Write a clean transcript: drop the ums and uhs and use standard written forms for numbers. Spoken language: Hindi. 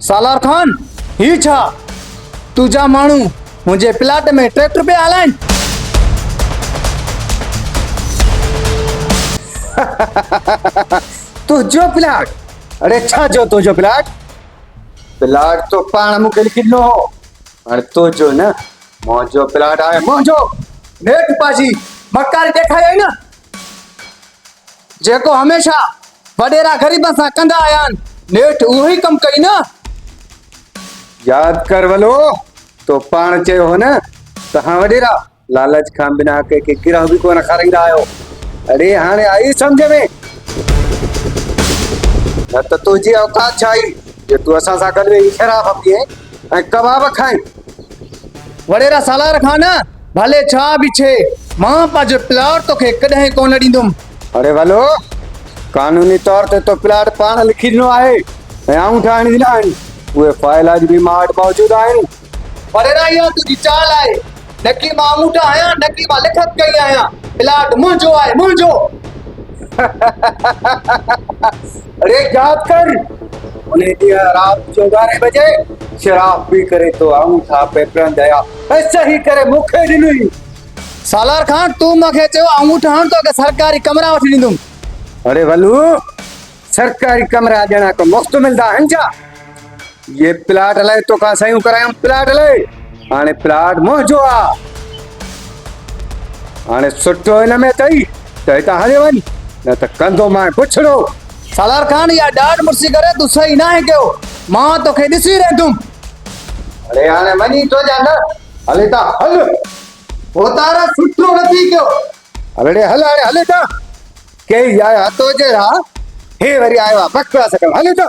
सालार खान ही छा तुझा माण्हू मुंहिंजे प्लाट में ट्रैक्टर पे हलाइन। तुझो प्लाट? अरे छा जो तुझो प्लाट? प्लाट तो पाण मूंखे लिखिनो हो, हाणे तुझो न मुंहिंजो प्लाट आहे मुंहिंजो। नेठ पाजी मकारी ॾेखारियई न, जेको हमेशा वॾेरा ग़रीबनि सां कंदा आया आहिनि, नेठ उहो ई कमु कई न। याद कर वलो, तो पाण चयो हो न तहां वॾेरा लालच खां बिना कंहिंखे गिरह बि कोन खाराईंदा आहियो। अरे हाणे आई सम्झ में? न त तुंहिंजी औकात छा आई जे तूं असां सां गॾु वेही शराब पीए ऐं कबाब खाए? वॾेरा सालार खान भले छा बि छे, मां पंहिंजो प्लाट तोखे कॾहिं कोन ॾींदुमि। अरे वलो, कानूनी तौर ते तो प्लाट पाण लिखी ॾिनो आहे ऐं आऊं ठाहिण ॾिना आहिनि। उहे फाइल अॼु बि मां वटि मौजूदु आहिनि। वॾेरा इहा तुंहिंजी चाल आहे, नकी मां अंगूठा आहियां, नकी मां लिखत कई आहियां। प्लाट मुंहिंजो आहे, मुंहिंजो। अरे याद कर, उन ॾींहुं राति जो 12 बजे शराब पी करे तो अंगूठा पे पिरंदया ऐं सही करे मूंखे ॾिनई। सालार खान तूं मूंखे चयो अंगूठा हण तोखे सरकारी कमरा वठी ॾींदुमि। अरे वलू, सरकारी कमरा ॼणा को मुफ़्त मिलंदा आहिनि छा? ये प्लाट हलाए तो का सयूं करायूं प्लाट हलाए। हाणे प्लाट मुंहिंजो आहे। हाणे सुठो हिन में अथई त हितां हली वञ, न त कंदो मां पुछड़ो। सालार खान इहा ॾाढ मुर्सी करे तूं सही न आहे कयो, मां तोखे ॾिसी रहंदुमि। अरे हाणे वञी तो जा न, हले ता हल। होतारा सुठो नथी कयो। अरे हल हाणे हले ता के आया तो जे हा हे वरी आयो आहे बकवास करणु। हले तो।